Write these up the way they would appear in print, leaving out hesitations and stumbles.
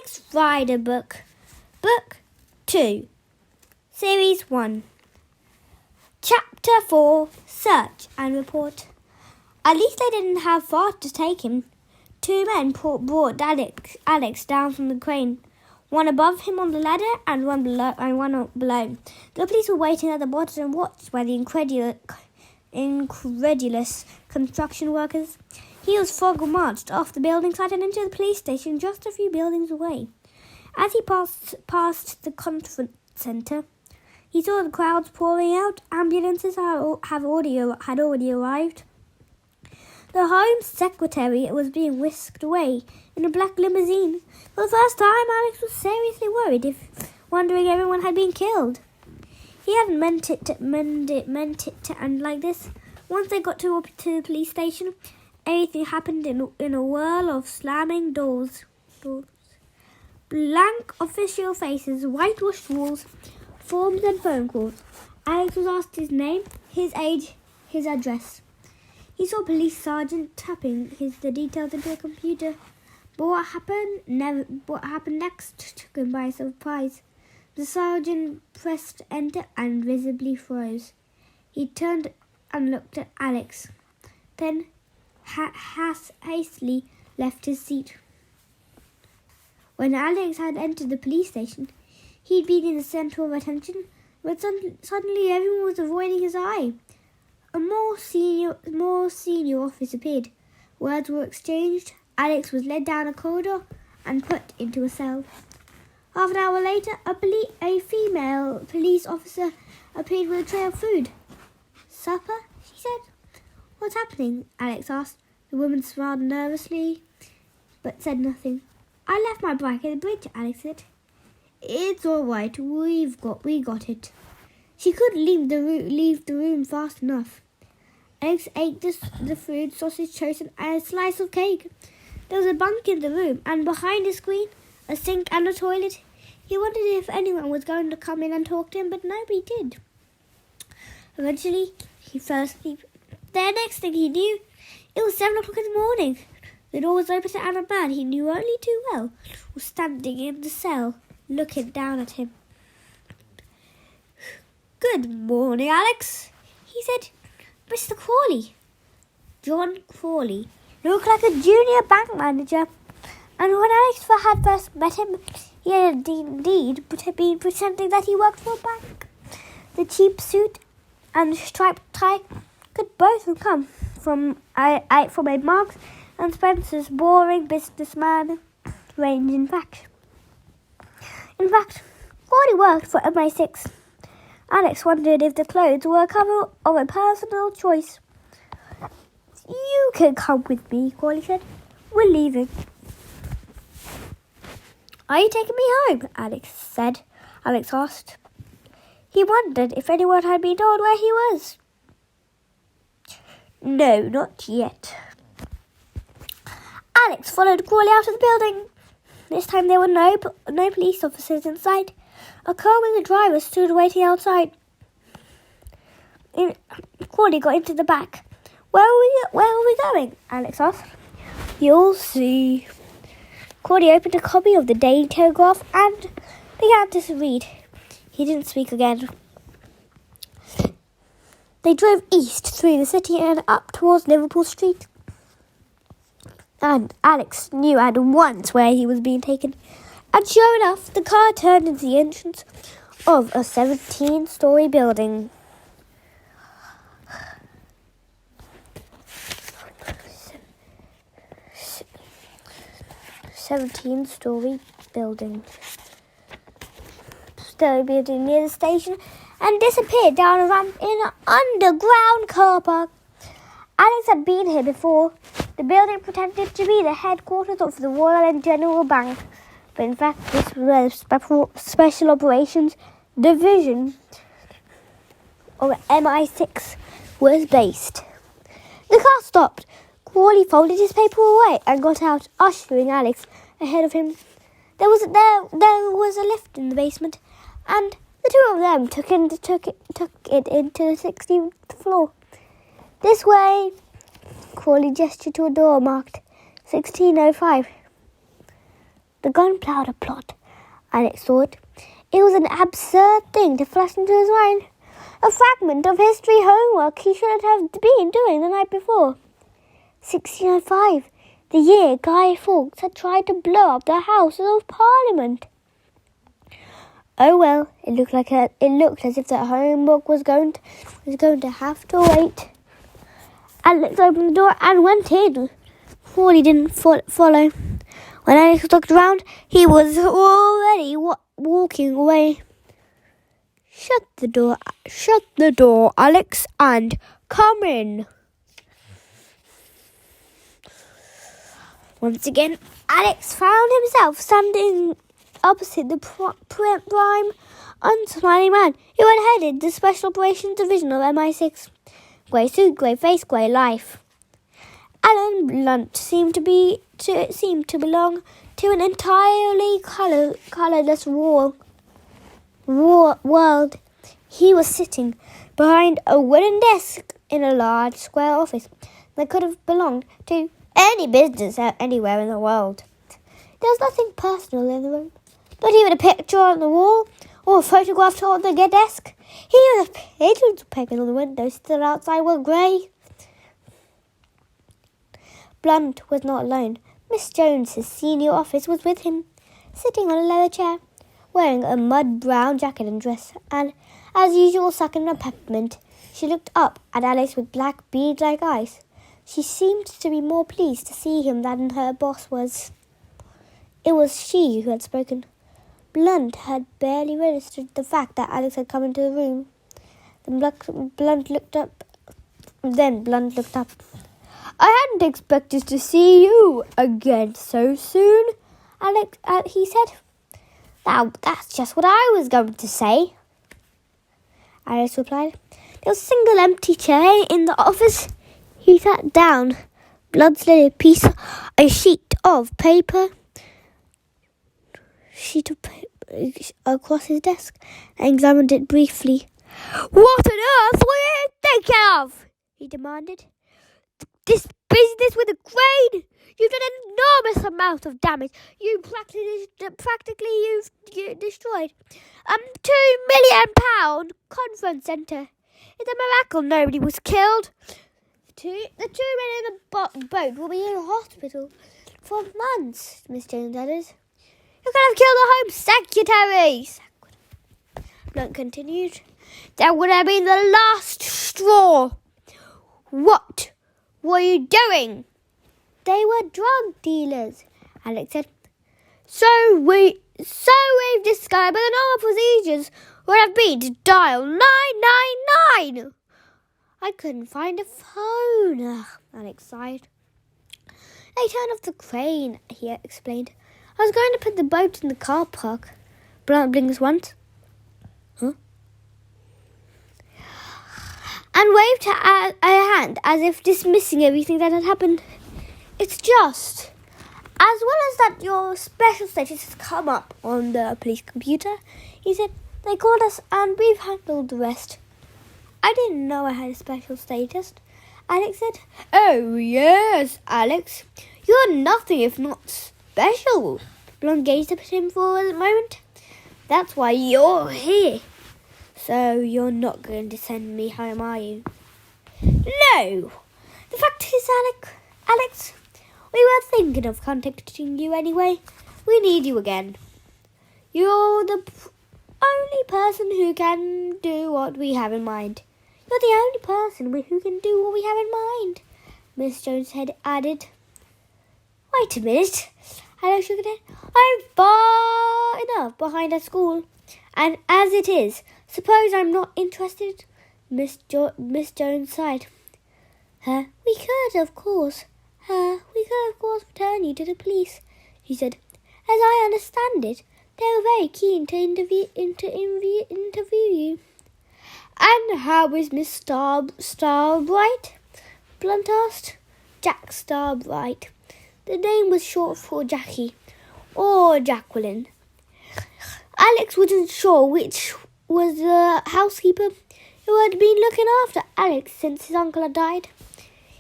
Alex Rider Book 2, Series 1. Chapter 4, Search and Report. At least they didn't have far to take him. Two men brought Alex down from the crane, one above him on the ladder and one below. The police were waiting at the bottom and watched by the incredulous construction workers. He was Fogg marched off the building site and into the police station just a few buildings away. As he passed the conference centre, he saw the crowds pouring out. Ambulances had already arrived. The Home Secretary was being whisked away in a black limousine. For the first time, Alex was seriously worried, wondering if everyone had been killed. He hadn't meant it to end like this. Once they got to the police station, everything happened in a whirl of slamming doors. Blank official faces, whitewashed walls, forms and phone calls. Alex was asked his name, his age, his address. He saw a police sergeant tapping the details into a computer. But what happened next took him by surprise. The sergeant pressed enter and visibly froze. He turned and looked at Alex, then hastily left his seat. When Alex had entered the police station, he'd been in the centre of attention, but suddenly everyone was avoiding his eye. A more senior officer appeared. Words were exchanged. Alex was led down a corridor and put into a cell. Half an hour later, a female police officer appeared with a tray of food. "Supper?" she said. "What's happening?" Alex asked. The woman smiled nervously, but said nothing. "I left my bike at the bridge," Alex said. "It's all right. We got it." She couldn't leave the room fast enough. Alex ate the food, sausage, toast, and a slice of cake. There was a bunk in the room, and behind the screen, a sink and a toilet. He wondered if anyone was going to come in and talk to him, but nobody did. Eventually, he fell asleep. The next thing he knew, it was 7 o'clock in the morning. The door was open and a man he knew only too well was standing in the cell, looking down at him. "Good morning, Alex," he said. "Mr. Crawley." John Crawley looked like a junior bank manager, and when Alex had first met him, he had indeed been pretending that he worked for a bank. The cheap suit and striped tie could both have come from a Marks and Spencer's boring businessman range. In fact, Crawley worked for MI6. Alex wondered if the clothes were a cover of a personal choice. "You can come with me," Crawley said. "We're leaving." "Are you taking me home?" Alex asked. He wondered if anyone had been told where he was. "No, not yet." Alex followed Crawley out of the building. This time there were no police officers in sight. A car with a driver stood waiting outside. Crawley got into the back. Where are we going?" Alex asked. "You'll see." Crawley opened a copy of the Daily Telegraph and began to read. He didn't speak again. They drove east through the city and up towards Liverpool Street. And Alex knew at once where he was being taken. And sure enough, the car turned into the entrance of a 17-story building. Story building near the station and disappeared down a ramp in an underground car park. Alex had been here before. The building pretended to be the headquarters of the Royal and General Bank, but in fact this was a Special Operations Division of MI6 was based. The car stopped. Crawley folded his paper away and got out, ushering Alex ahead of him. There was a lift in the basement, and the two of them took it into the 16th floor. "This way." Crawley gestured to a door marked 1605. the gunpowder plot, Alex thought. It was an absurd thing to flash into his mind. A fragment of history homework he shouldn't have been doing the night before. 1605, the year Guy Fawkes had tried to blow up the Houses of Parliament. Oh well, it looked as if the homework was going to have to wait. Alex opened the door and went in. Wally didn't follow. When Alex looked around, he was already walking away. Shut the door, Alex, and come in. Once again, Alex found himself standing opposite the prime, unsmiling man who had headed the Special Operations Division of MI6. Grey suit, grey face, grey life. Alan Blunt seemed to belong to an entirely colourless world. He was sitting behind a wooden desk in a large square office that could have belonged to any business anywhere in the world. There was nothing personal in the room, not even a picture on the wall or a photograph on the desk. Even the pigeons pegging on the window still outside were grey. Blunt was not alone. Miss Jones's senior officer was with him, sitting on a leather chair, wearing a mud-brown jacket and dress, and, as usual, sucking a peppermint. She looked up at Alice with black bead-like eyes. She seemed to be more pleased to see him than her boss was. It was she who had spoken. Blunt had barely registered the fact that Alex had come into the room. Then Blunt looked up. I hadn't expected to see you again so soon, Alex, he said. Now, that's just what I was going to say, Alice replied. There was a single empty chair in the office. He sat down. Blunt slid a sheet of paper across his desk and examined it briefly. What on earth were you thinking of? He demanded. This business with the crane! You've done an enormous amount of damage. You practically you've destroyed £2 million conference centre. It's a miracle nobody was killed. The two men in the boat will be in hospital for months, Miss Jones added. You could have killed the Home Secretary. Blunt continued. That would have been the last straw. What were you doing? They were drug dealers, Alex said. So we've discovered the normal procedures would have been to dial 999. I couldn't find a phone, Alex sighed. They turned off the crane, he explained. I was going to put the boat in the car park. Blunt blinked once. Huh? And waved a hand as if dismissing everything that had happened. It's just, as well as that your special status has come up on the police computer, he said. They called us and we've handled the rest. I didn't know I had a special status, Alex said. Oh, yes, Alex. You're nothing if not special. Blunt gazed up at him for a moment. That's why you're here. So you're not going to send me home, are you? No. The fact is, Alex, we were thinking of contacting you anyway. We need you again. You're the only person who can do what we have in mind. You're the only person who can do what we have in mind, Miss Jones had added. Wait a minute. Alex shook her head. I'm far enough behind at school. And as it is, suppose I'm not interested? Miss Jones sighed. We could, of course, return you to the police, she said. As I understand it, they were very keen to interview you. And how is Miss Starbright? Blunt asked. Jack Starbright. The name was short for Jackie, or Jacqueline. Alex wasn't sure which was the housekeeper who had been looking after Alex since his uncle had died.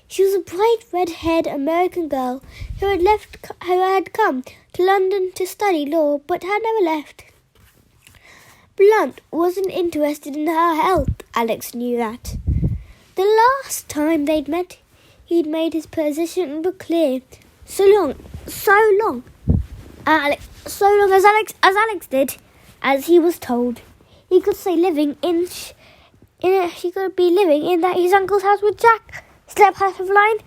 She was a bright red-haired American girl who had come to London to study law, but had never left. Blunt wasn't interested in her health. Alex knew that. The last time they'd met, he'd made his position clear. So long as Alex did, as he was told. He could be living in that his uncle's house with Jack, step out of line,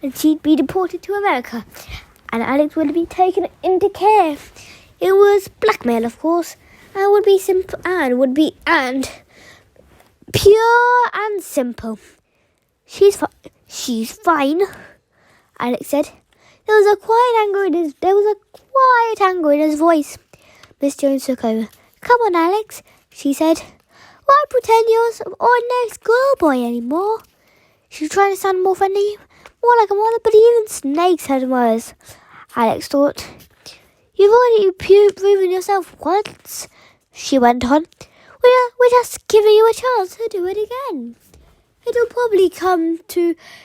and she'd be deported to America, and Alex would be taken into care. It was blackmail, of course, and would be simple and pure and simple. She's fine, Alex said. There was a quiet anger in his voice. Miss Jones took over. Come on, Alex, she said. Why pretend you're an ordinary schoolboy anymore? She was trying to sound more friendly, more like a mother, but even snakes had mothers, Alex thought. You've already proven yourself once, she went on. We're just giving you a chance to do it again.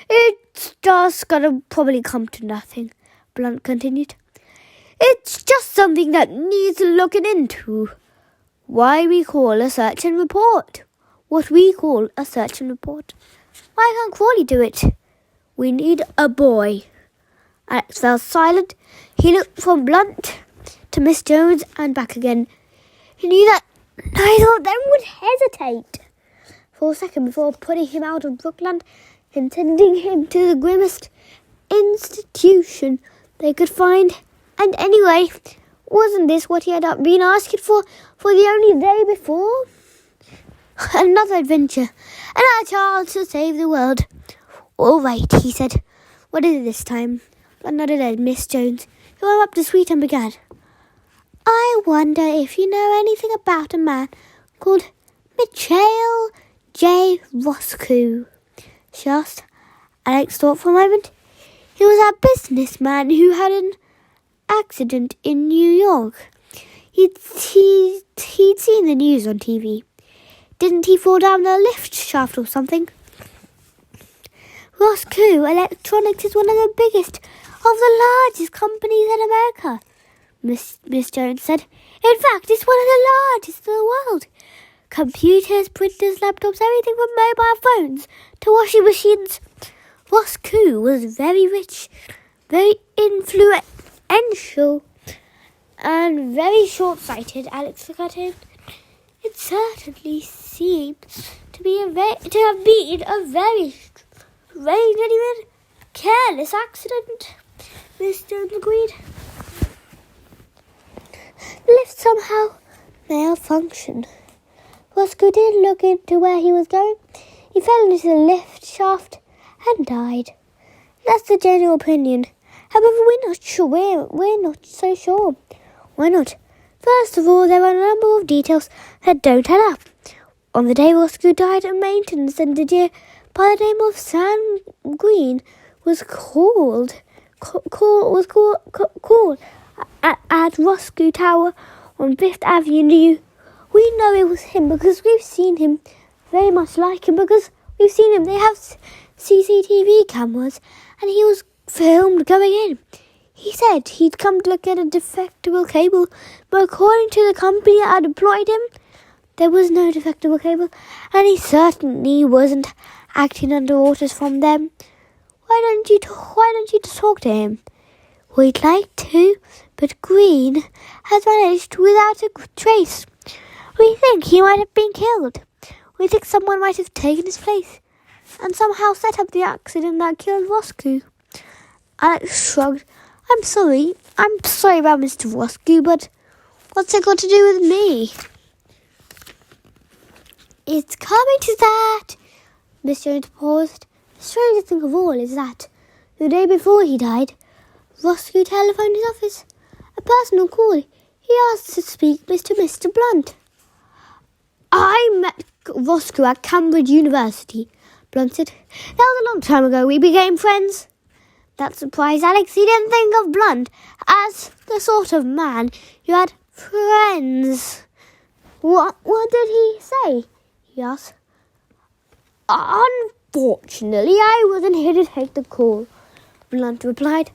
It's just gonna probably come to nothing, Blunt continued. It's just something that needs looking into. What we call a search and report. Why can't Crawley do it? We need a boy. Alex fell silent. He looked from Blunt to Miss Jones and back again. He knew that neither of them would hesitate for a second before putting him out of Brookland and sending him to the grimmest institution they could find. And anyway, wasn't this what he had been asking for the only day before? Another adventure, another chance to save the world. All right, he said. What is it this time? But nodded at Miss Jones, who went up to Sweet and began. I wonder if you know anything about a man called Michael J. Roscoe, she asked. Alex thought for a moment. He was a businessman who had an accident in New York. He'd seen the news on TV. Didn't he fall down a lift shaft or something? Roscoe Electronics is one of the biggest of the largest companies in America, Miss Jones said. In fact, it's one of the largest in the world. Computers, printers, laptops, everything from mobile phones to washing machines. Roscoe was very rich, very influential, and very short-sighted. Alex looked at him. It certainly seemed to have been a very genuine, careless accident, Miss Jones agreed. The lift somehow malfunctioned. Roscoe didn't look into where he was going. He fell into the lift shaft and died. That's the general opinion. However, we're not so sure. Why not? First of all, there are a number of details that don't add up. On the day Roscoe died, a maintenance engineer by the name of Sam Green was called at Roscoe Tower on 5th Avenue. We know it was him because we've seen him, very much like him because we've seen him. They have CCTV cameras, and he was filmed going in. He said he'd come to look at a defectable cable, but according to the company that had employed him, there was no defectable cable, and he certainly wasn't acting under orders from them. Why don't you just talk to him? We'd like to, but Green has vanished without a trace. We think he might have been killed. We think someone might have taken his place and somehow set up the accident that killed Roscoe. Alex shrugged. I'm sorry about Mr. Roscoe, but what's it got to do with me? It's coming to that. Miss Jones paused. The strangest thing of all is that the day before he died, Roscoe telephoned his office. A personal call. He asked to speak to Mr. Blunt. I met Roscoe at Cambridge University, Blunt said. That was a long time ago. We became friends. That surprised Alex. He didn't think of Blunt as the sort of man who had friends. What did he say? He asked. Unfortunately, I wasn't here to take the call, Blunt replied.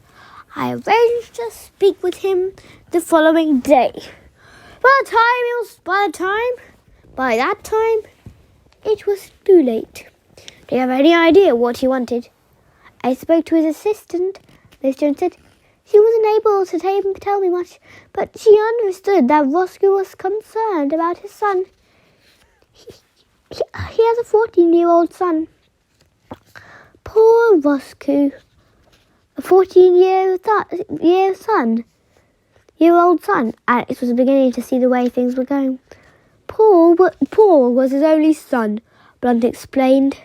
I arranged to speak with him the following day. By that time, it was too late. Do you have any idea what he wanted? I spoke to his assistant, Miss Jones said. She wasn't able to tell me much, but she understood that Roscoe was concerned about his son. He has a 14-year-old son. Poor Roscoe. A 14-year-old son. Alex was beginning to see the way things were going. Paul was his only son, Blanc explained.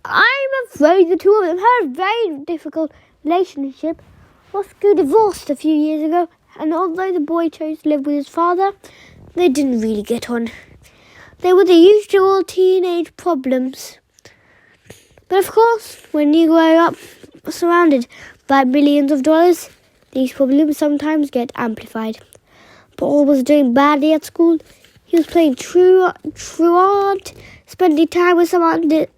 I'm afraid the two of them had a very difficult relationship. Roscoe divorced a few years ago, and although the boy chose to live with his father, they didn't really get on. They were the usual teenage problems. But of course, when you grow up surrounded by millions of dollars, these problems sometimes get amplified. Paul was doing badly at school. He was playing truant, spending time with some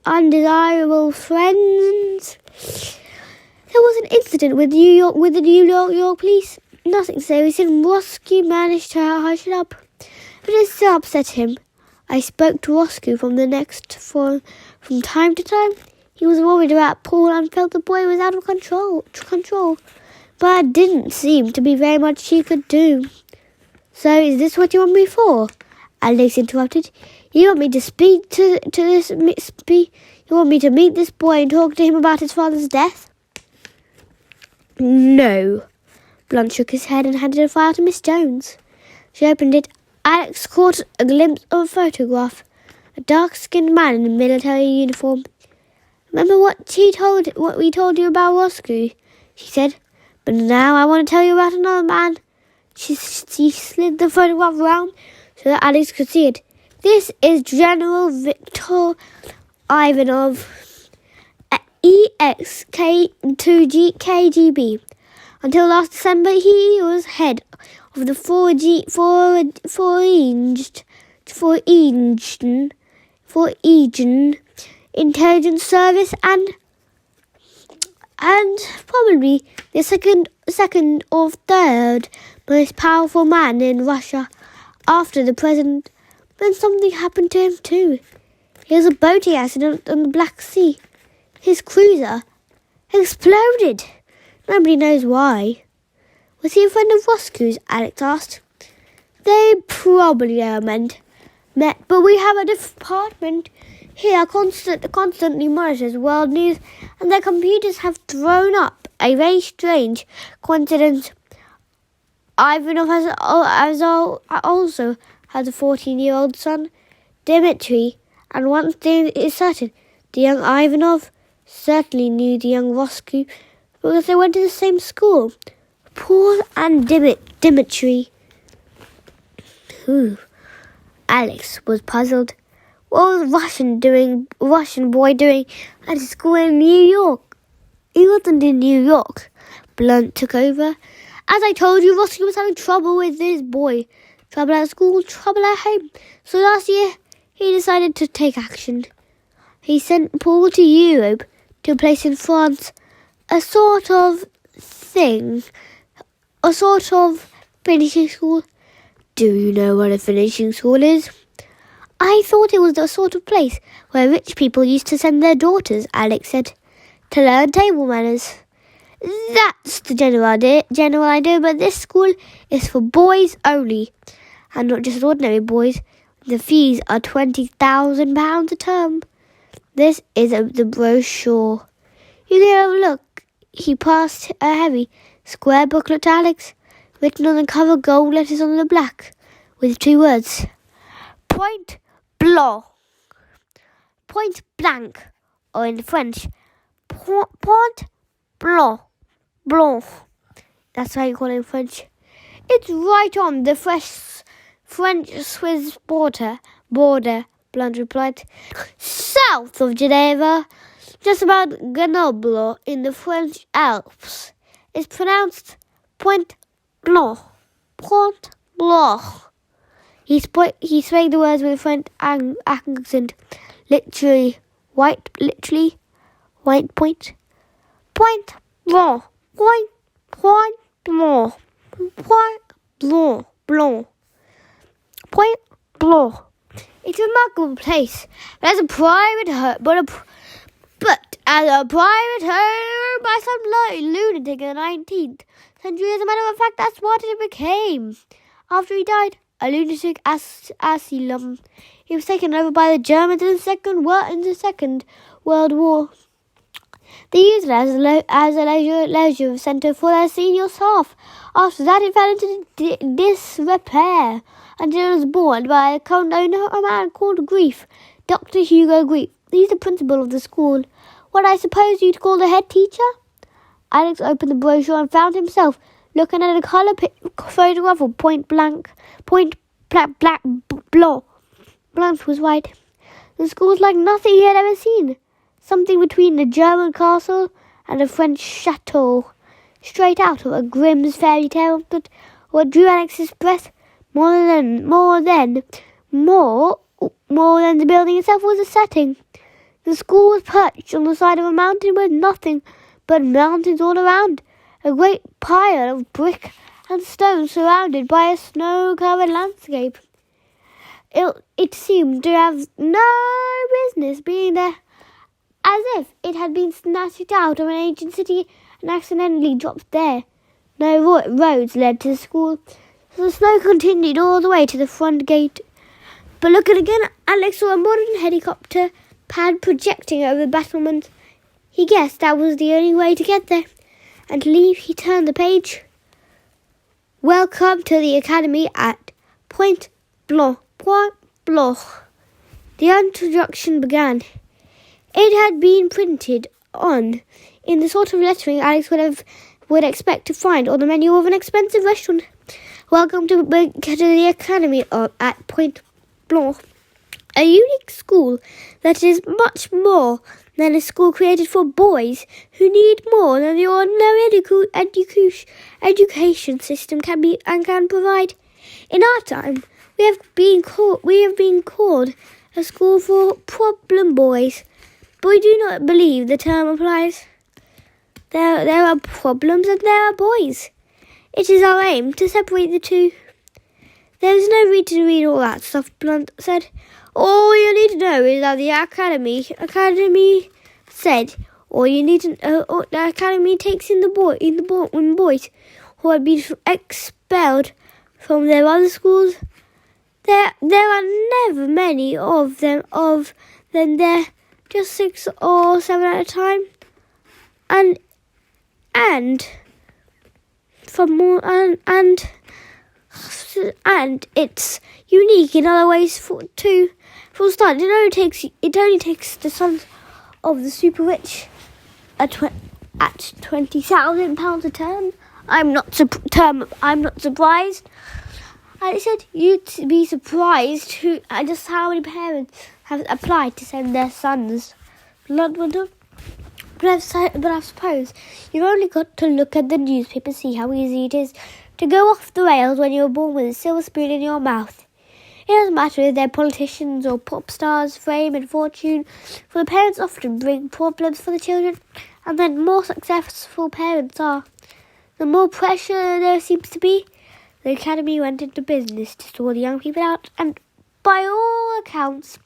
undesirable friends. There was an incident with the New York police. Nothing serious, and Roscoe managed to hush it up. But it still upset him. I spoke to Roscoe from time to time. He was worried about Paul and felt the boy was out of control. But there didn't seem to be very much he could do. So is this what you want me for? Alex interrupted. You want me to speak to this? You want me to meet this boy and talk to him about his father's death? No. Blanc shook his head and handed a file to Miss Jones. She opened it. Alex caught a glimpse of a photograph. A dark-skinned man in a military uniform. Remember what we told you about Roscoe? She said. But now I want to tell you about another man. She slid the photograph around so that Alex could see it. This is General Viktor Ivanov, EXK2KGB. Until last December, he was head of the Foreign Intelligence Service and probably the second or third most powerful man in Russia after the president. Then something happened to him too. He was a boating accident on the Black Sea. His cruiser exploded. Nobody knows why. Was he a friend of Roscoe's? Alex asked. They probably never met, but we have a department here constantly monitors world news, and their computers have thrown up a very strange coincidence. Ivanov also has a 14-year-old son, Dmitri, and one thing is certain, the young Ivanov certainly knew the young Roscoe because they went to the same school. Paul and Dmitri. Alex was puzzled. What was Russian boy doing at a school in New York? He wasn't in New York. Blanc took over. As I told you, Roscoe was having trouble with this boy. Trouble at school, trouble at home. So last year, he decided to take action. He sent Paul to Europe, to a place in France, a sort of finishing school. Do you know what a finishing school is? I thought it was the sort of place where rich people used to send their daughters, Alex said, to learn table manners. That's the general idea, but this school is for boys only, and not just ordinary boys. The fees are £20,000 a term. This is the brochure. You can have a look. He passed a heavy, square booklet to Alex, written on the cover gold letters on the black, with 2 words. Point Blanc. Point Blanc, or in French, Point Blanc. Blanc. That's how you call it in French. It's right on the French-Swiss border, Blanc replied. South of Geneva, just about Grenoble in the French Alps. It's pronounced Point Blanc. Point Blanc. He spoke the words with a French accent. Literally, white point. Point Blanc. Point Blanc. Point Blanc. Blanc. Point Blanc. It's a remarkable place, but as a private home by some lunatic in the 19th century. As a matter of fact, that's what it became. After he died, a lunatic asylum. He was taken over by the Germans in the Second World War. They used it as a leisure centre for their senior staff. After that, it fell into disrepair until it was bought by a current owner, a man called Grief, Dr. Hugo Grief. He's the principal of the school. What I suppose you'd call the head teacher? Alex opened the brochure and found himself looking at a colour photograph of Point Blanc. Blanc. Blanc was right. The school was like nothing he had ever seen. Something between a German castle and a French chateau. Straight out of a Grimm's fairy tale. But what drew Alex's breath more than the building itself was the setting. The school was perched on the side of a mountain with nothing but mountains all around. A great pile of brick and stone surrounded by a snow-covered landscape. It seemed to have no business being there, as if it had been snatched out of an ancient city and accidentally dropped there. No roads led to the school, so the snow continued all the way to the front gate. But looking again, Alex saw a modern helicopter pad projecting over the battlements. He guessed that was the only way to get there. And to leave, he turned the page. Welcome to the Academy at Point Blanc. Point Blanc. The introduction began. It had been printed on in the sort of lettering Alex would expect to find on the menu of an expensive restaurant. Welcome to the Academy at Point Blanc. A unique school that is much more than a school created for boys who need more than the ordinary education system can provide. In our time, we have been called a school for problem boys, but we do not believe the term applies. There are problems and there are boys. It is our aim to separate the two. There is no need to read all that stuff, Blunt said. All you need to know is that the Academy said. All you need to know, the Academy takes in boys who have been expelled from their other schools. There are never many of them. There, just 6 or 7 at a time, and it's unique in other ways too. For a start, it only takes the sons of the super rich at £20,000 a term. I'm not surprised. I said you'd be surprised just how many parents have applied to send their sons. Blood went up. But I suppose you've only got to look at the newspaper to see how easy it is to go off the rails when you're born with a silver spoon in your mouth. It doesn't matter if they're politicians or pop stars, fame and fortune, for the parents often bring problems for the children, and the more successful parents are, the more pressure there seems to be. The Academy went into business to sort the young people out, and by all accounts,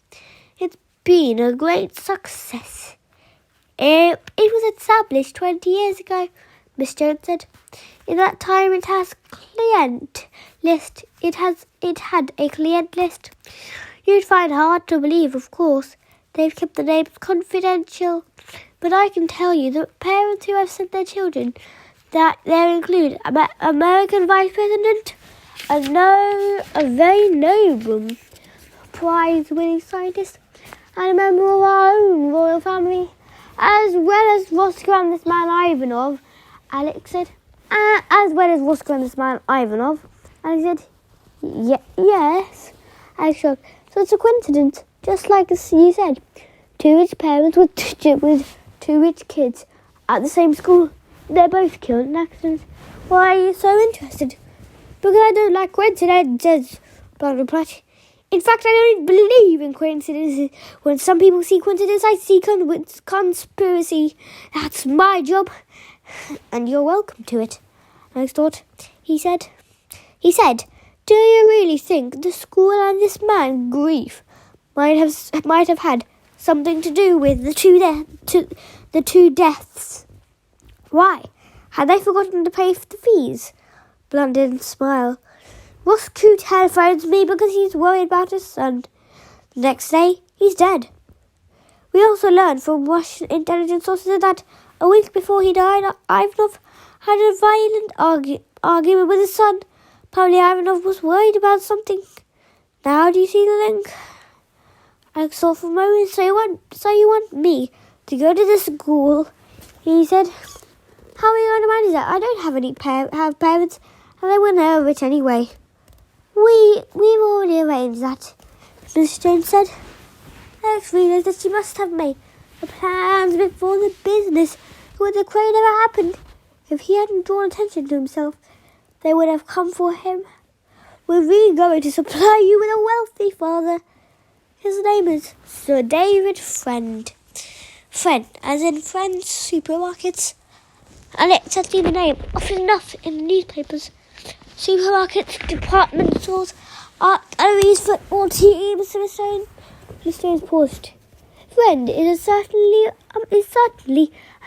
it's been a great success. It was established 20 years ago, Miss Jones said. In that time, it had a client list. You'd find hard to believe, of course. They've kept the names confidential. But I can tell you that parents who have sent their children, that there include American Vice President, a very noble prize-winning scientist, and a member of our own royal family, as well as Roscoe and this man Ivanov, Alex said. As well as Roscoe and this man Ivanov, Alex said. Yes, Alex shrugged. So it's a coincidence, just like you said. 2 rich parents with 2 rich kids at the same school. They're both killed in accidents. Why are you so interested? Because I don't like coincidences, Blanc replied. In fact, I don't believe in coincidences. When some people see coincidence, I see conspiracy. That's my job. and you're welcome to it. Alex thought. He said, do you really think the school and this man, Grief, might have had something to do with the two deaths? Why? Had they forgotten to pay for the fees? Blanc didn't smile. Roscoe telephones me because he's worried about his son. The next day, he's dead. We also learned from Russian intelligence sources that a week before he died, Ivanov had a violent argument with his son. Probably Ivanov was worried about something. Now do you see the link? Alex thought for a moment. So you want me to go to the school? He said. How are you going to manage that? I don't have any parents, and they wouldn't know of it anyway. We've already arranged that, Mr. Jones said. Alex realised that she must have made the plans before the business with the crane ever happened. If he hadn't drawn attention to himself, they would have come for him. We're really going to supply you with a wealthy father. His name is Sir David Friend. Friend, as in Friends Supermarkets. Alex had seen the name often enough in the newspapers. Supermarkets, department stores, art galleries, football teams, Mr. Jones paused. Friend is certainly a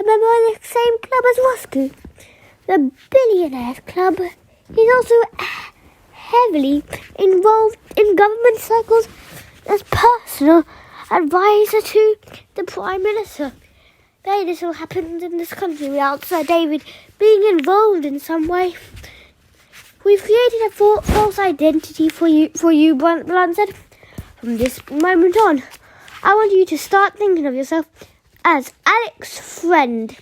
member of the same club as Roscoe, the Billionaires Club. He's also heavily involved in government circles as personal advisor to the Prime Minister. Very little happens in this country without Sir David being involved in some way. We've created a false identity for you, Blanc said. From this moment on, I want you to start thinking of yourself as Alex Friend.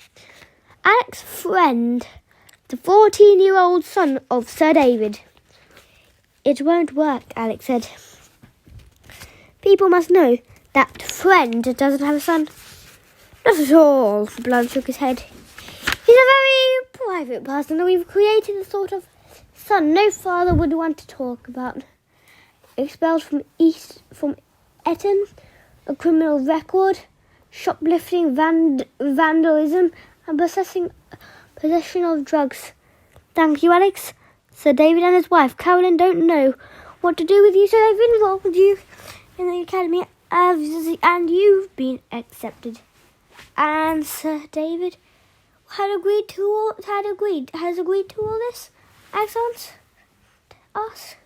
Alex Friend, the 14-year-old son of Sir David. It won't work, Alex said. People must know that Friend doesn't have a son. Not at all, Blanc shook his head. He's a very private person, and we've created a sort of son no father would want to talk about. Expelled from Eton, a criminal record, shoplifting, vandalism, and possession of drugs. Thank you, Alex. Sir David and his wife, Carolyn, don't know what to do with you, so they've involved you in the academy, and you've been accepted. And Sir David has agreed to all this? Alex asked.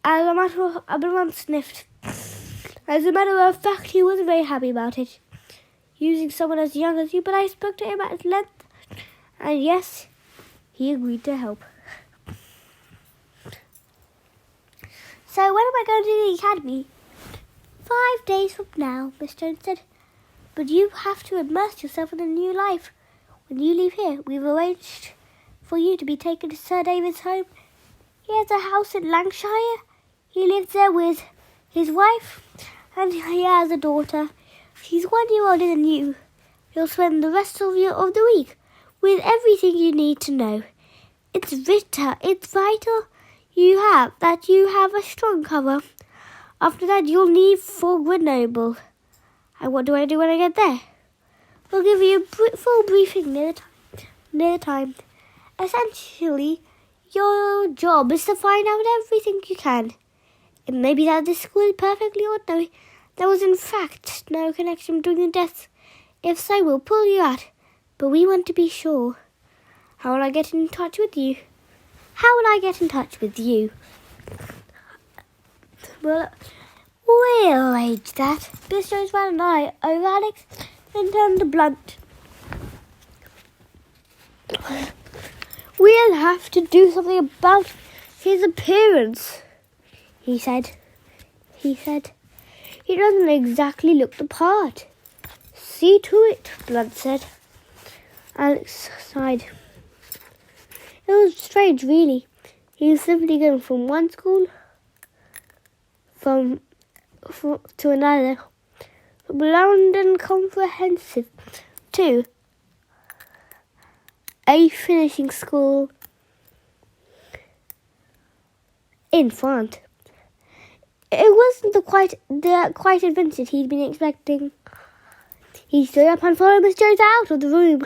Blanc sniffed. As a matter of fact, he wasn't very happy about it. Using someone as young as you, but I spoke to him at length, and yes, he agreed to help. So when am I going to the academy? 5 days from now, Miss Jones said. But you have to immerse yourself in a new life. When you leave here, we've arranged for you to be taken to Sir David's home. He has a house in Lancashire. He lives there with his wife, and he has a daughter. She's 1 year older than you. You'll spend the rest of the week with everything you need to know. It's vital you have a strong cover. After that, you'll leave for Grenoble. And what do I do when I get there? We'll give you a full briefing near the time. Essentially, your job is to find out everything you can. It may be that this school is perfectly ordinary. There was in fact no connection between the deaths. If so, we'll pull you out. But we want to be sure. How will I get in touch with you? Well, we'll arrange that. Miss Jones ran an eye over Alex, then turned to Blanc. We'll have to do something about his appearance, he said. He doesn't exactly look the part. See to it, Blanc said. Alex sighed. It was strange, really. He was simply going from one school to another, from London Comprehensive to a finishing school in France. It wasn't the quiet adventure he'd been expecting. He stood up and followed Miss Jones out of the room.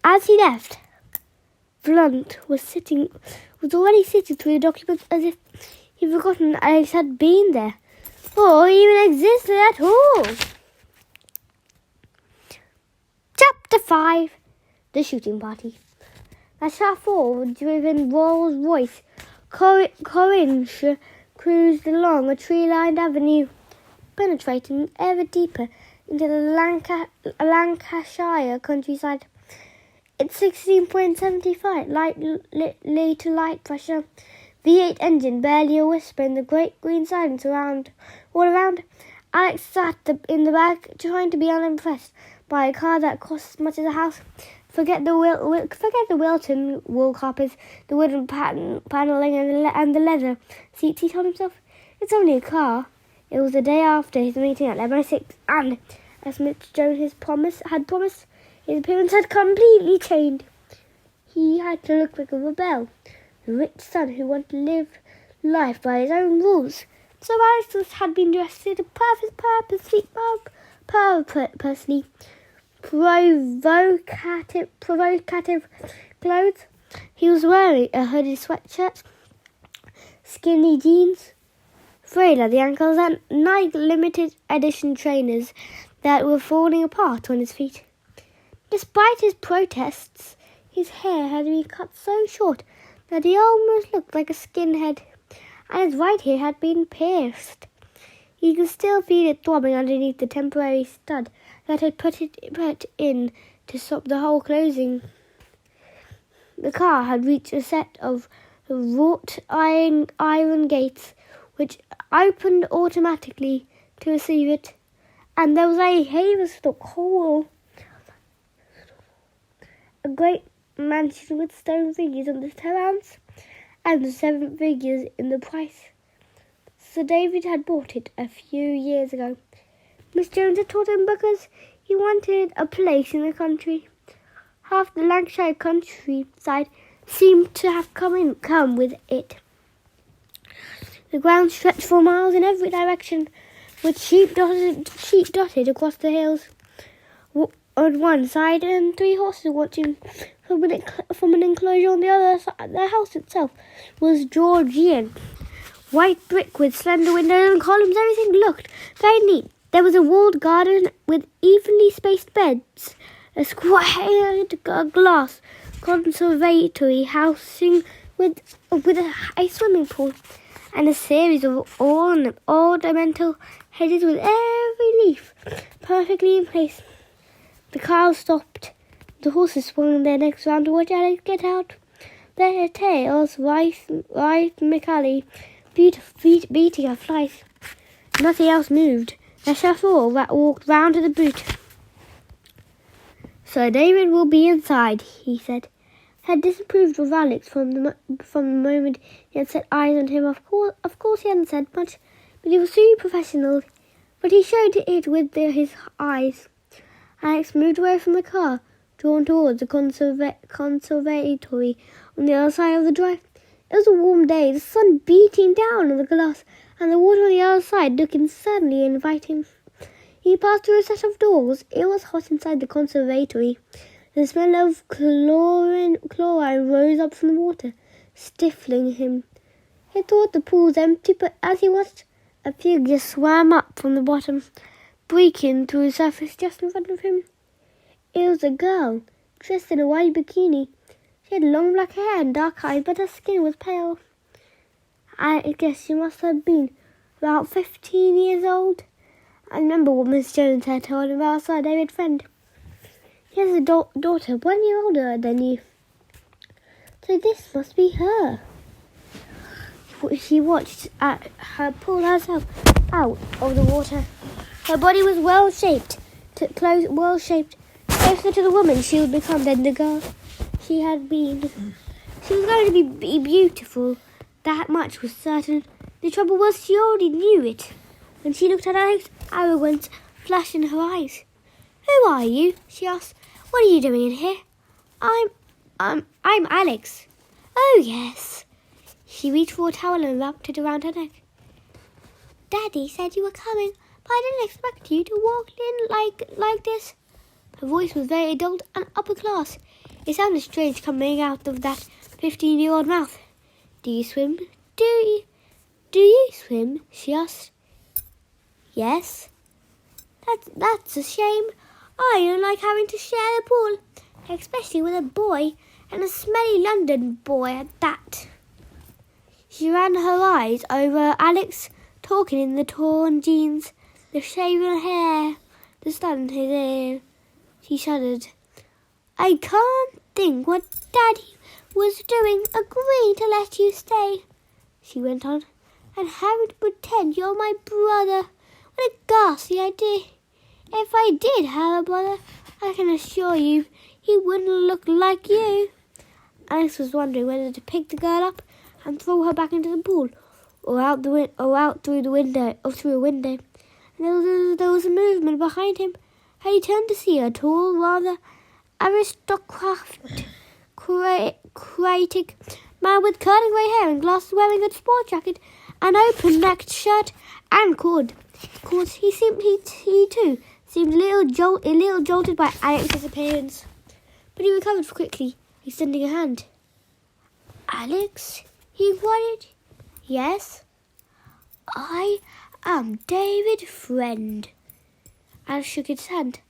As he left, Blanc was already sitting through the documents as if he'd forgotten Alex had been there, or even existed at all. Chapter 5. The Shooting Party. The chauffeur-driven Rolls-Royce Corinne cruised along a tree-lined avenue, penetrating ever deeper into the Lancashire countryside. Its 16.75 litre light pressure V8 engine barely a whisper in the great green silence all around. Alex sat in the back, trying to be unimpressed by a car that cost as much as a house. Forget the Wilton wool carpets, the wooden panelling, and the leather seats, he told himself. It's only a car. It was the day after his meeting at Lebanon 6, and, as Mr. Jones had promised, his appearance had completely changed. He had to look like a rebel, a rich son who wanted to live life by his own rules. So Alex had been dressed in purposely provocative clothes. He was wearing a hooded sweatshirt, skinny jeans, frayed at the ankles, and Nike limited edition trainers that were falling apart on his feet. Despite his protests, his hair had been cut so short that he almost looked like a skinhead, and his right ear had been pierced. You could still feel it throbbing underneath the temporary stud that had put in to stop the whole closing. The car had reached a set of wrought iron gates, which opened automatically to receive it, and there was a haverstock hall, a great mansion with stone figures on the terrace, and 7 figures in the price. Sir David had bought it a few years ago. Miss Jones had taught him because he wanted a place in the country. Half the Lancashire countryside seemed to have come with it. The ground stretched for miles in every direction, with sheep dotted across the hills on one side, and 3 horses watching from an enclosure on the other side. The house itself was Georgian. White brick with slender windows and columns, everything looked very neat. There was a walled garden with evenly spaced beds, a squared glass conservatory housing with a swimming pool, and a series of ornamental hedges with every leaf perfectly in place. The car stopped. The horses swung their necks round to watch Alex get out. Their tails rhythmically beating her flies. Nothing else moved. The chauffeur walked round to the boot. Sir David will be inside, he said. Had disapproved of Alex from the moment he had set eyes on him. Of course he hadn't said much, but he was so professional. But he showed it with his eyes. Alex moved away from the car, drawn towards the conservatory on the other side of the drive. It was a warm day, the sun beating down on the glass, and the water on the other side looking suddenly inviting. He passed through a set of doors. It was hot inside the conservatory. The smell of chlorine rose up from the water, stifling him. He thought the pool was empty, but as he watched, a figure swam up from the bottom, breaking through the surface just in front of him. It was a girl, dressed in a white bikini. She had long black hair and dark eyes, but her skin was pale. I guess she must have been about 15 years old. I remember what Miss Jones had told him about Sir David's friend. He has a daughter 1 year older than you. So this must be her. She watched her pull herself out of the water. Her body was well-shaped, closer to the woman she would become than the girl she had been. She was going to be beautiful, that much was certain. The trouble was she already knew it. When she looked at Alex, arrogance flashed in her eyes. "Who are you?" she asked. "What are you doing in here?" I'm Alex." "Oh, yes." She reached for a towel and wrapped it around her neck. "Daddy said you were coming, but I didn't expect you to walk in like this." Her voice was very adult and upper class. It sounded strange coming out of that 15-year-old mouth. Do you swim? Do you swim? She asked. Yes. That's a shame. I don't like having to share the pool, especially with a boy, and a smelly London boy at that. She ran her eyes over Alex, talking in the torn jeans, the shaven hair, the stuff in his ear. She shuddered. I can't think what Daddy was doing agreeing to let you stay, she went on, and having to pretend you're my brother. What a ghastly idea. If I did have a brother, I can assure you he wouldn't look like you. Alice was wondering whether to pick the girl up and throw her back into the pool, or out through a window. And there was a movement behind him, and he turned to see a tall, rather aristocratic man with curling grey hair and glasses, wearing a sport jacket, an open-necked shirt, and cord. He too seemed a little jolted by Alex's appearance, but he recovered quickly, extending a hand. Alex, he inquired. Yes. I am David Friend. Alex shook his hand.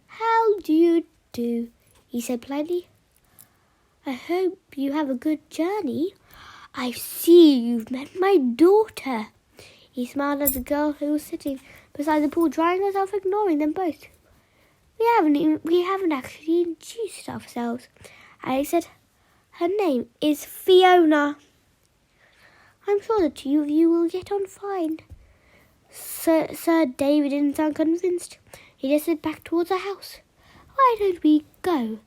How do you do? He said politely. I hope you have a good journey. I see you've met my daughter. He smiled at the girl who was sitting beside the pool, drying herself, ignoring them both. We haven't actually introduced ourselves, Alex said. Her name is Fiona. I'm sure the two of you will get on fine. Sir David didn't sound convinced. He just said back towards the house. Why don't we go?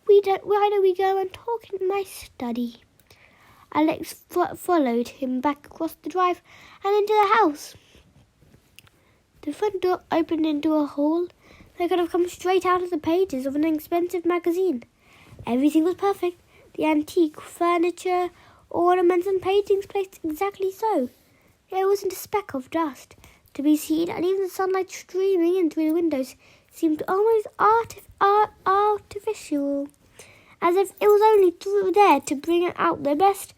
Why don't we go and talk in my study? Alex followed him back across the drive and into the house. The front door opened into a hall that could have come straight out of the pages of an expensive magazine. Everything was perfect. The antique furniture, ornaments and paintings placed exactly so. There wasn't a speck of dust to be seen, and even the sunlight streaming in through the windows seemed almost artificial, as if it was only there to bring out the best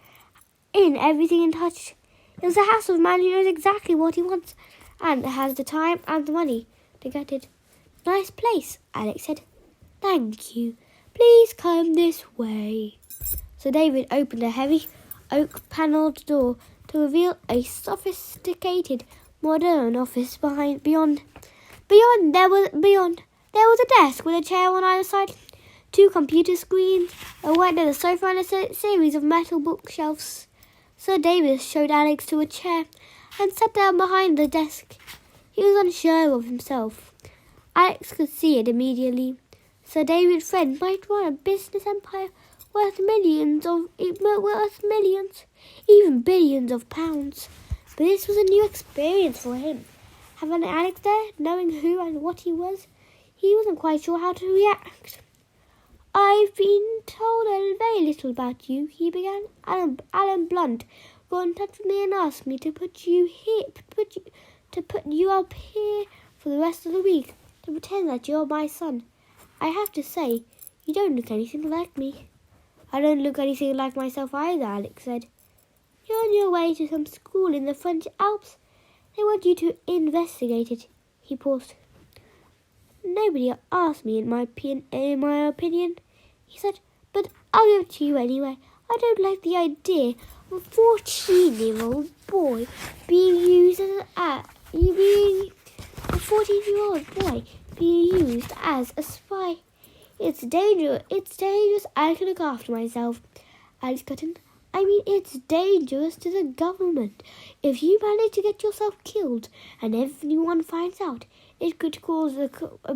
in everything in touch. It was the house of a man who knows exactly what he wants and has the time and the money to get it. Nice place, Alex said. Thank you. Please come this way. So David opened a heavy oak-panelled door to reveal a sophisticated, modern office beyond. There was a desk with a chair on either side, 2 computer screens, a white leather sofa, and a series of metal bookshelves. Sir David showed Alex to a chair and sat down behind the desk. He was unsure of himself. Alex could see it immediately. Sir David Friend might run a business empire worth millions, even billions of pounds. But this was a new experience for him. Having Alex there, knowing who and what he was, he wasn't quite sure how to react. I've been told a very little about you, he began. Alan Blunt got in touch with me and asked me to put you up here for the rest of the week, to pretend that you're my son. I have to say, you don't look anything like me. I don't look anything like myself either, Alex said. You're on your way to some school in the French Alps. They want you to investigate it. He paused. Nobody asked me in my opinion, he said, but I'll give it to you anyway. I don't like the idea of a 14-year-old boy being used as a spy. It's dangerous. I can look after myself. Alex cut in. I mean, it's dangerous to the government. If you manage to get yourself killed and everyone finds out, it could cause the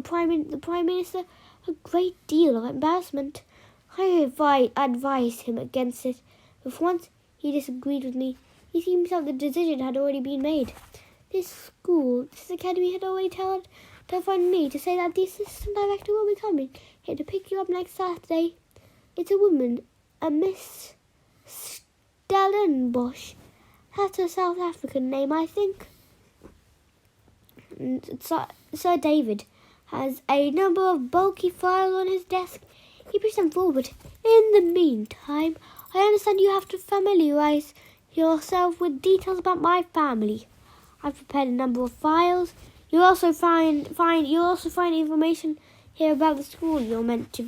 Prime Minister a great deal of embarrassment. I advised him against it, but for once he disagreed with me. He seemed to have the decision had already been made. This academy had already telephoned me to say that the assistant director will be coming here to pick you up next Saturday. It's a woman, a Miss Stellenbosch. That's a South African name, I think. Sir David has a number of bulky files on his desk. He pushed them forward. In the meantime, I understand you have to familiarize yourself with details about my family. I've prepared a number of files. You'll also find information here about the school you're meant to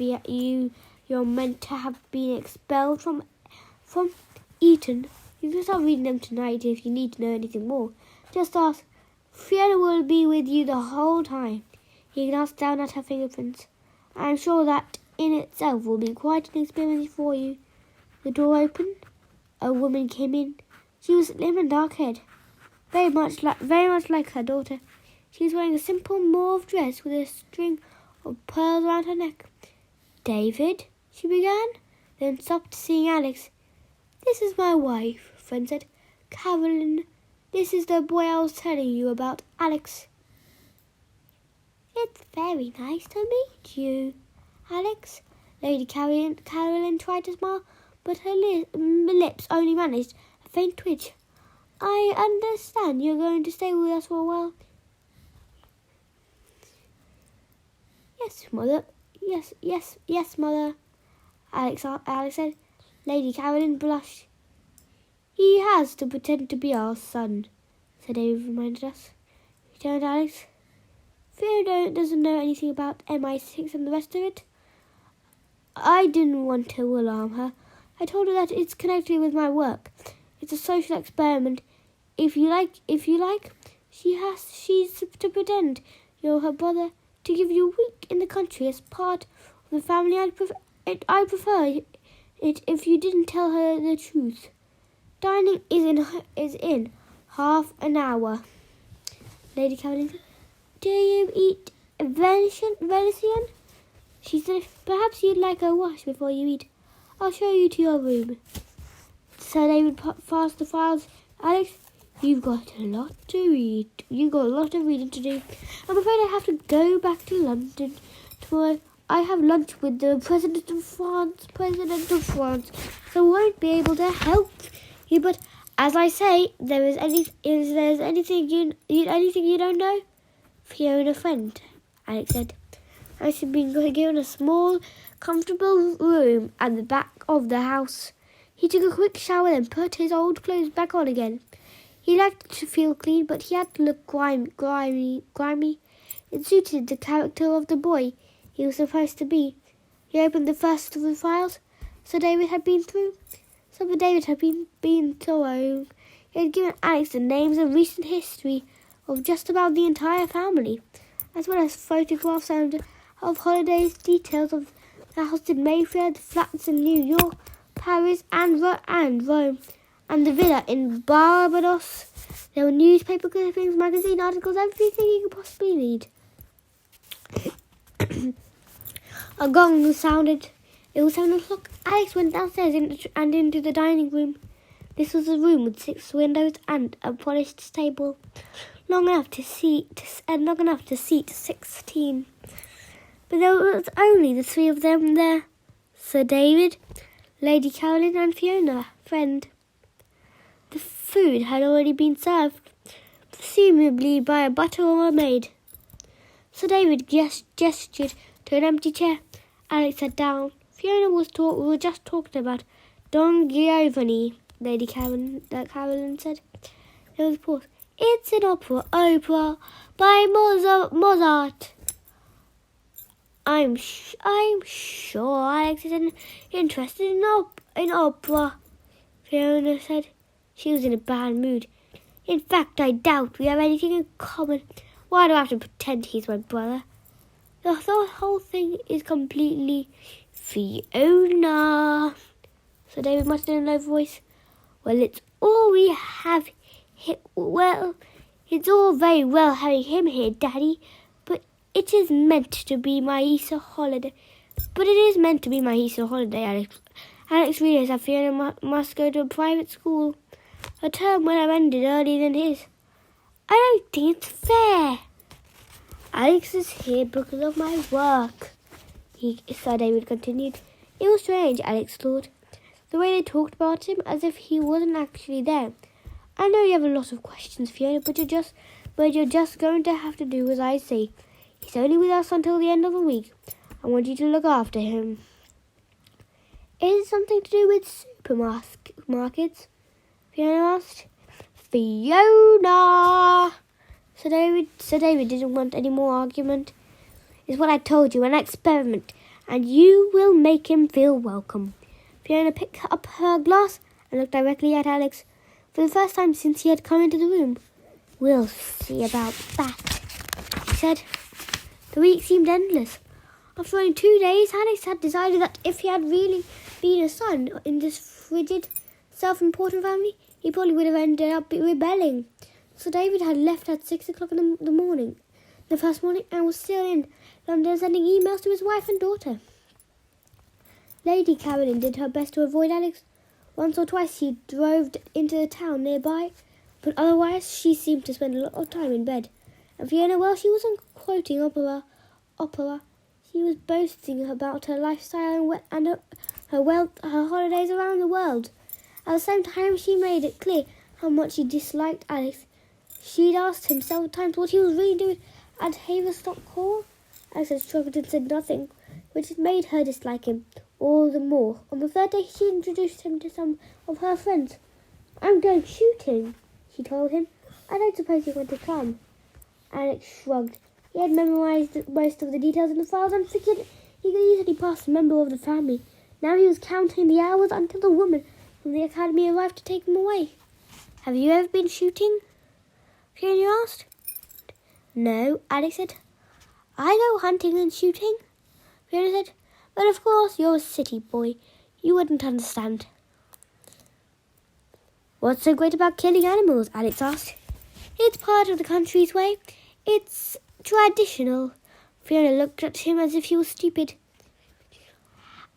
have been expelled from Eton. You can start reading them tonight if you need to know anything more. Just ask. Fiona will be with you the whole time. You can ask down at her fingerprints. I'm sure that in itself will be quite an experience for you. The door opened. A woman came in. She was slim and dark-haired, very much like her daughter. She was wearing a simple mauve dress with a string of pearls around her neck. David, she began, then stopped seeing Alex. This is my wife, friend said. Carolyn, this is the boy I was telling you about, Alex. It's very nice to meet you, Alex. Lady Carolyn tried to smile, but her lips only managed a faint twitch. I understand you're going to stay with us for a while. Yes, Mother. Yes, Mother. Alex said. Lady Carolyn blushed. He has to pretend to be our son, said David, reminded us. Returned Alex. Fiona doesn't know anything about MI6 and the rest of it. I didn't want to alarm her. I told her that it's connected with my work. It's a social experiment. If you like, she's to pretend you're her brother, to give you a week in the country as part of the family. I'd prefer it if you didn't tell her the truth. Dining is in half an hour. Lady Caroline said, do you eat venison? She said, perhaps you'd like a wash before you eat. I'll show you to your room. So they would pass the files. Alex, you've got a lot to read. You've got a lot of reading to do. I'm afraid I have to go back to London tomorrow. I have lunch with the President of France, so I won't be able to help you. But as I say, there's anything you don't know? Fiona, friend, Alex said. I should be given a small, comfortable room at the back of the house. He took a quick shower and put his old clothes back on again. He liked to feel clean, but he had to look grimy. It suited the character of the boy he was supposed to be. He opened the first of the files Sir David had been through. Been thorough. He had given Alex the names and recent history of just about the entire family, as well as photographs and of holidays, details of the house in Mayfair, the flats in New York, Paris and Rome, and the villa in Barbados. There were newspaper clippings, magazine articles, everything you could possibly need. A gong sounded. It was 7 o'clock. Alex went downstairs and into the dining room. This was a room with 6 windows and a polished table, long enough to seat 16. But there was only the 3 of them there: Sir David, Lady Caroline, and Fiona, friend. The food had already been served, presumably by a butler or a maid. Sir David gestured to an empty chair. Alex sat down. Fiona we were just talking about Don Giovanni, Lady Caroline said. There was a pause. It's an opera by Mozart. I'm sure Alex is interested in opera, Fiona said. She was in a bad mood. In fact, I doubt we have anything in common. Why do I have to pretend he's my brother? The whole thing is completely Fiona. So David muttered in a low voice. Well, it's all we have. It's all very well having him here, Daddy, but it is meant to be my Easter holiday. Alex realised that Fiona must go to a private school. Her term would have ended earlier than his. I don't think it's fair. Alex is here because of my work, Sir David continued. It was strange, Alex thought, the way they talked about him as if he wasn't actually there. I know you have a lot of questions, Fiona, but you're just going to have to do as I say. He's only with us until the end of the week. I want you to look after him. Is it something to do with supermarkets? Fiona asked. Fiona! Sir David didn't want any more argument. It's what I told you, an experiment, and you will make him feel welcome. Fiona picked up her glass and looked directly at Alex for the first time since he had come into the room. We'll see about that, she said. The week seemed endless. After only 2 days, Alex had decided that if he had really been a son in this frigid, self-important family, he probably would have ended up rebelling. So David had left at 6 o'clock in the morning, the first morning, and was still in London sending emails to his wife and daughter. Lady Caroline did her best to avoid Alex. Once or twice she drove into the town nearby, but otherwise she seemed to spend a lot of time in bed. And Fiona, well, she wasn't quoting opera. She was boasting about her lifestyle and her wealth, her holidays around the world. At the same time, she made it clear how much she disliked Alex. She'd asked him several times what he was really doing at Haverstock Hall. Alex had struggled and said nothing, which had made her dislike him all the more. On the third day, she introduced him to some of her friends. I'm going shooting, she told him. I don't suppose you want to come. Alex shrugged. He had memorized most of the details in the files and figured he could easily pass a member of the family. Now he was counting the hours until the woman from the academy arrived to take him away. Have you ever been shooting? Fiona asked. No, Alex said. I go hunting and shooting, Fiona said. But of course you're a city boy. You wouldn't understand. What's so great about killing animals? Alex asked. It's part of the country's way. It's traditional. Fiona looked at him as if he was stupid.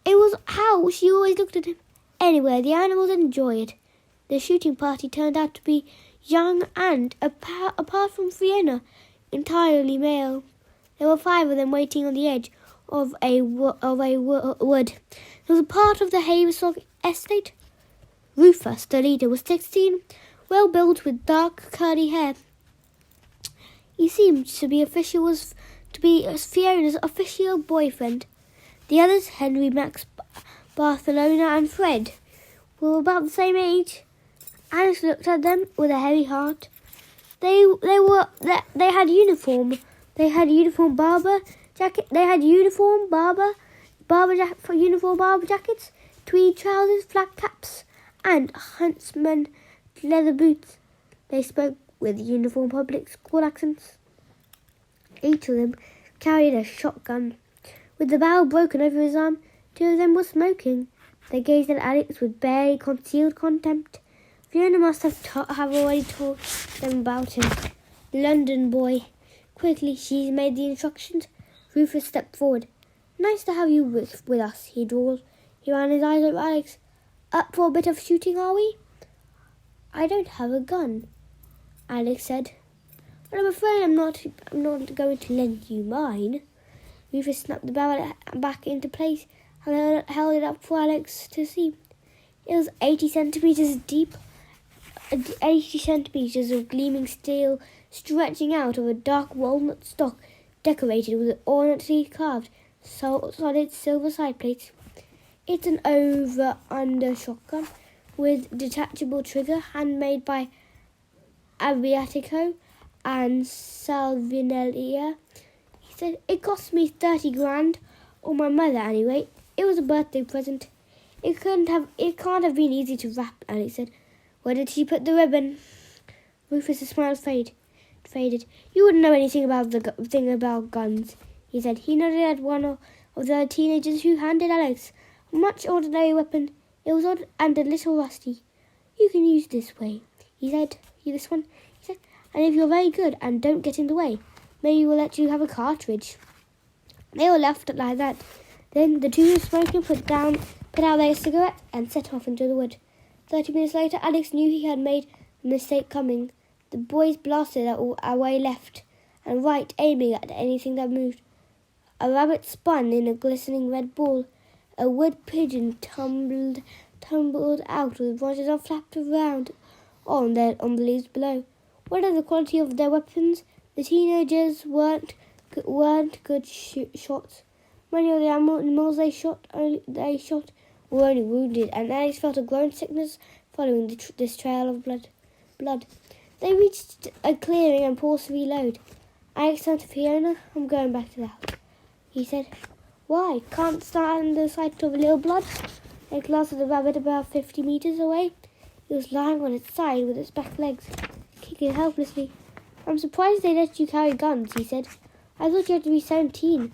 It was how she always looked at him. Anyway, the animals enjoy it. The shooting party turned out to be young and, apart from Fiona, entirely male. There were 5 of them waiting on the edge of a wood. It was a part of the Haverstock estate. Rufus, the leader, was 16, well built with dark curly hair. He seemed to be Fiona's official boyfriend. The others, Henry, Max, Barcelona, and Fred, were about the same age. Alex looked at them with a heavy heart. They had uniform. They had uniform barber jackets, tweed trousers, flat caps, and huntsman leather boots. They spoke with uniform public school accents. Each of them carried a shotgun. With the barrel broken over his arm, 2 of them were smoking. They gazed at Alex with barely concealed contempt. Fiona must have already told them about him. The London boy. Quickly, she made the instructions. Rufus stepped forward. Nice to have you with us, he drawled. He ran his eyes over Alex. Up for a bit of shooting, are we? I don't have a gun, Alex said. But I'm afraid I'm not going to lend you mine. Rufus snapped the barrel back into place and held it up for Alex to see. It was 80 centimetres deep, 80 centimetres of gleaming steel stretching out of a dark walnut stock decorated with ornately carved solid silver side plates. It's an over-under shotgun with detachable trigger, handmade by Abbiatico and Salvinelia. He said, it cost me 30 grand, or my mother anyway. It was a birthday present. It can't have been easy to wrap, Alex said. Where did she put the ribbon? Rufus' smile faded. You wouldn't know anything about the thing about guns, he said. He nodded at one of the teenagers who handed Alex a much ordinary weapon. It was odd and a little rusty. You can use this way, he said. This one, he said. And if you're very good and don't get in the way, maybe we'll let you have a cartridge. They all laughed like that. Then the 2 smoking put out their cigarette and set off into the wood. 30 minutes later, Alex knew he had made a mistake coming. The boys blasted away left and right, aiming at anything that moved. A rabbit spun in a glistening red ball. A wood pigeon tumbled out with branches all flapped around on the leaves below. Whatever the quality of their weapons, the teenagers weren't good shots. Many of the animals they shot were only wounded, and Alex felt a growing sickness following this trail of blood. They reached a clearing and paused to reload. Alex turned to Fiona. "I'm going back to the house," he said. "Why? Can't stand the sight of a little blood?" They glanced at the rabbit about 50 meters away. It was lying on its side with its back legs, kicking helplessly. "I'm surprised they let you carry guns," he said. "I thought you had to be 17.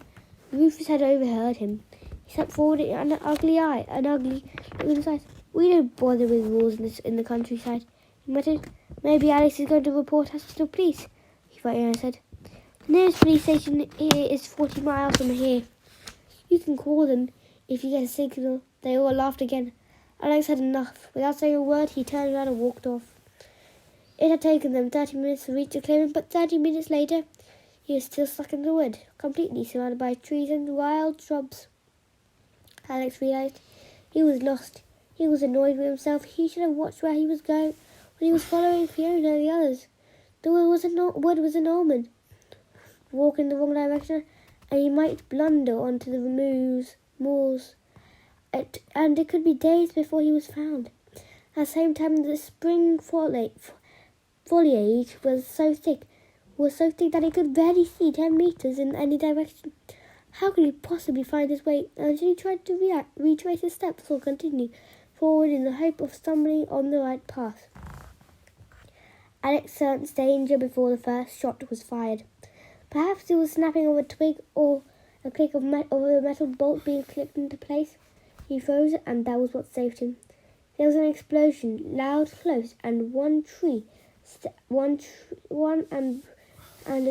Rufus had overheard him. He stepped forward an ugly look in his eyes. "We don't bother with rules in the countryside," he muttered. "Maybe Alex is going to report us to the police," Fiona said. "The nearest police station here is 40 miles from here. You can call them if you get a signal." They all laughed again. Alex had enough. Without saying a word, he turned around and walked off. It had taken them 30 minutes to reach the clearing, but 30 minutes later, he was still stuck in the wood, completely surrounded by trees and wild shrubs. Alex realized he was lost. He was annoyed with himself. He should have watched where he was going when he was following Fiona and the others. The wood was an omen. Walk in the wrong direction, and he might blunder onto the moors. And it could be days before he was found. At the same time, the spring foliage was so thick that he could barely see 10 meters in any direction. How could he possibly find his way until he tried to retrace his steps or continue forward in the hope of stumbling on the right path? Alex sensed danger before the first shot was fired. Perhaps it was snapping of a twig or a click of a metal bolt being clipped into place. He froze, and that was what saved him. There was an explosion, loud, close, and a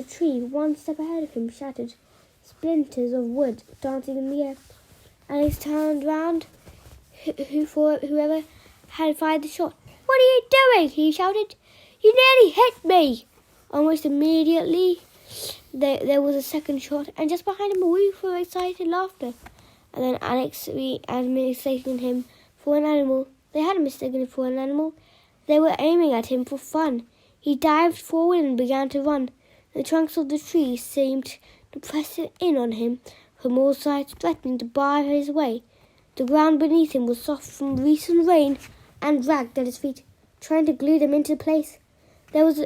tree one step ahead of him shattered. Splinters of wood dancing in the air. Alex turned round. Whoever had fired the shot. "What are you doing?" he shouted. "You nearly hit me!" Almost immediately, there was a second shot, and just behind him a woof of excited laughter. And then Alex had mistaken him for an animal. They had mistaken him for an animal. They were aiming at him for fun. He dived forward and began to run. The trunks of the trees seemed to press in on him from all sides, threatening to bar his way. The ground beneath him was soft from recent rain and dragged at his feet, trying to glue them into place. There was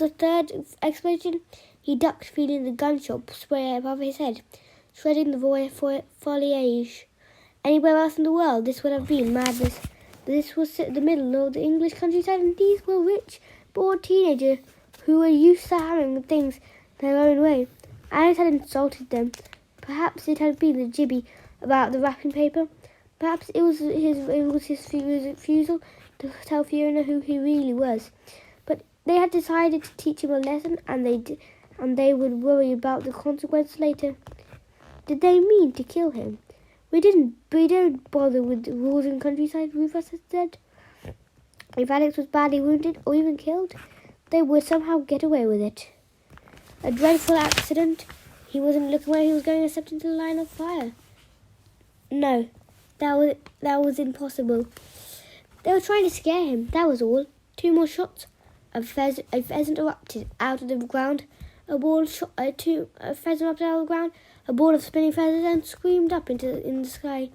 a third explosion. He ducked, feeling the gunshot spray above his head, shredding the foliage. Anywhere else in the world, this would have been madness. But this was the middle of the English countryside, and these were rich, bored teenagers who were used to having things their own way. Alex had insulted them. Perhaps it had been the jibby about the wrapping paper. Perhaps it was his refusal to tell Fiona who he really was. But they had decided to teach him a lesson, and they would worry about the consequences later. Did they mean to kill him? We don't bother with the rules in countryside, Rufus had said. If Alex was badly wounded or even killed, they would somehow get away with it. A dreadful accident. He wasn't looking where he was going except into the line of fire. No, that was impossible. They were trying to scare him, that was all. 2 more shots. A pheasant erupted out of the ground. A pheasant erupted out of the ground. A ball of spinning feathers and screamed up into the sky.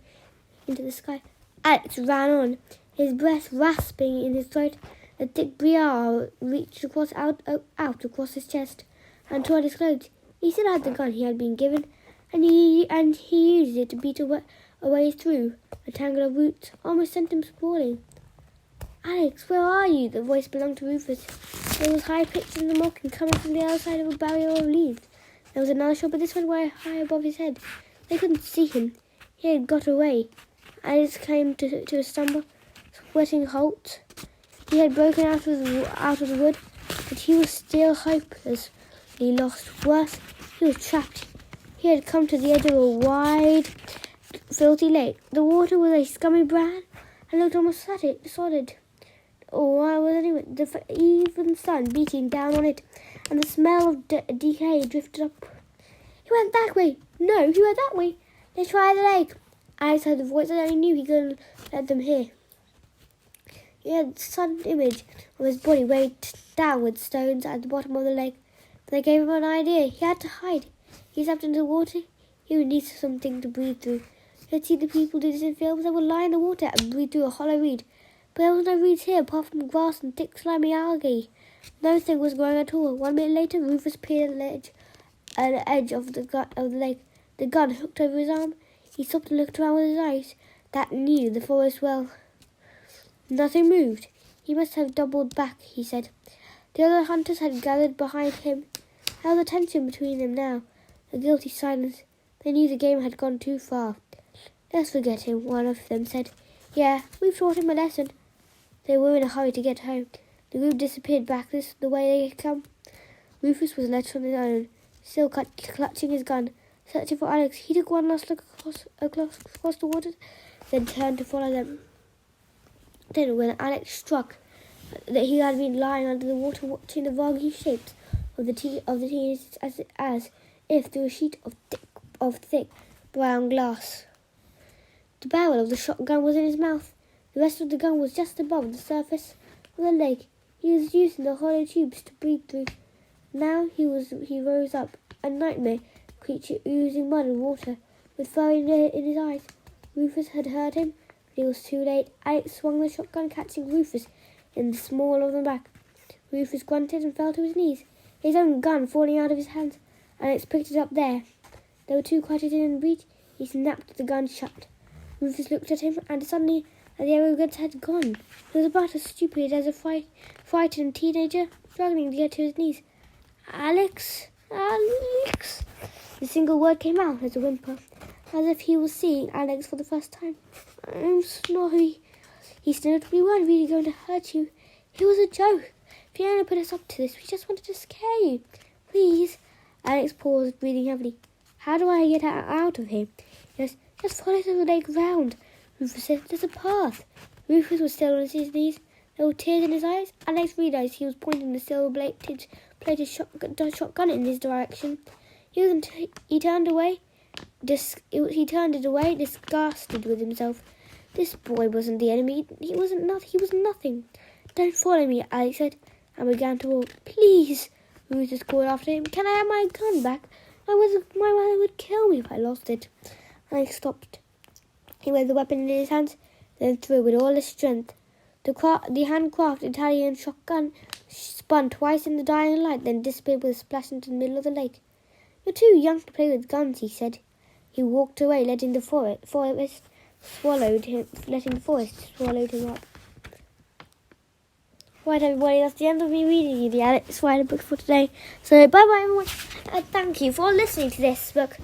Alex ran on, his breath rasping in his throat. A thick briar reached out across his chest and tore his clothes. He still had the gun he had been given, and he used it to beat a way through a tangle of roots, almost sent him sprawling. "Alex, where are you?" The voice belonged to Rufus. It was high-pitched and mocking, coming from the other side of a barrier of leaves. There was another shot, but this one way high above his head. They couldn't see him. He had got away. Alex came to a stumble, sweating halt. He had broken out of the wood, but he was still hopelessly lost. Worse, he was trapped. He had come to the edge of a wide, filthy lake. The water was a scummy brown and looked almost solid. The even sun beating down on it, and the smell of decay drifted up. "He went that way." "No, he went that way." "They tried the lake." Alex heard the voice, and he knew he couldn't let them hear. He had a sudden image of his body weighed down with stones at the bottom of the lake. But they gave him an idea. He had to hide. He stepped into the water. He would need something to breathe through. You'd see the people do this in films. They would lie in the water and breathe through a hollow reed. But there was no reeds here, apart from grass and thick slimy algae. Nothing was growing at all. 1 minute later, Rufus appeared at the edge of the lake. The gun hooked over his arm. He stopped and looked around with his eyes that knew the forest well. Nothing moved. He must have doubled back, he said. The other hunters had gathered behind him. How was the tension between them now? A guilty silence. They knew the game had gone too far. Let's forget him, one of them said. Yeah, we've taught him a lesson. They were in a hurry to get home. The group disappeared back the way they had come. Rufus was left on his own, still clutching his gun, searching for Alex. He took one last look across the water, then turned to follow them. Then, when Alex struck that he had been lying under the water watching the vague shapes of the teenagers as if through a sheet of thick brown glass. The barrel of the shotgun was in his mouth. The rest of the gun was just above the surface of the lake. He was using the hollow tubes to breathe through. Now he rose up, a nightmare creature oozing mud and water, with fire in his eyes. Rufus had heard him, but it was too late. Alex swung the shotgun, catching Rufus in the small of the back. Rufus grunted and fell to his knees, his own gun falling out of his hands. Alex picked it up there. They were too quiet in the breach. He snapped the gun shut. Rufus looked at him, and suddenly the arrogance had gone. He was about as stupid as a frightened teenager, struggling to get to his knees. Alex, Alex. The single word came out as a whimper, as if he was seeing Alex for the first time. I'm sorry. He stammered. We weren't really going to hurt you. It was a joke. Fiona put us up to this. We just wanted to scare you. Please. Alex paused, breathing heavily. How do I get out of here? Yes, just follow the lake round. Rufus said, there's a path. Rufus was still on his knees. There were tears in his eyes. Alex realized he was pointing the silver-plated shotgun in his direction. He turned it away, disgusted with himself. This boy wasn't the enemy. He was nothing. Don't follow me, Alex said, and began to walk. Please, Rufus called after him. Can I have my gun back? My mother would kill me if I lost it. Alex stopped. He waved the weapon in his hands, then threw with all his strength. The handcrafted Italian shotgun spun twice in the dying light, then disappeared with a splash into the middle of the lake. You're too young to play with guns, he said. He walked away, letting the forest swallow him up. Right, everybody, that's the end of me reading you the Alex Rider book for today. So, bye-bye, everyone. Thank you for listening to this book.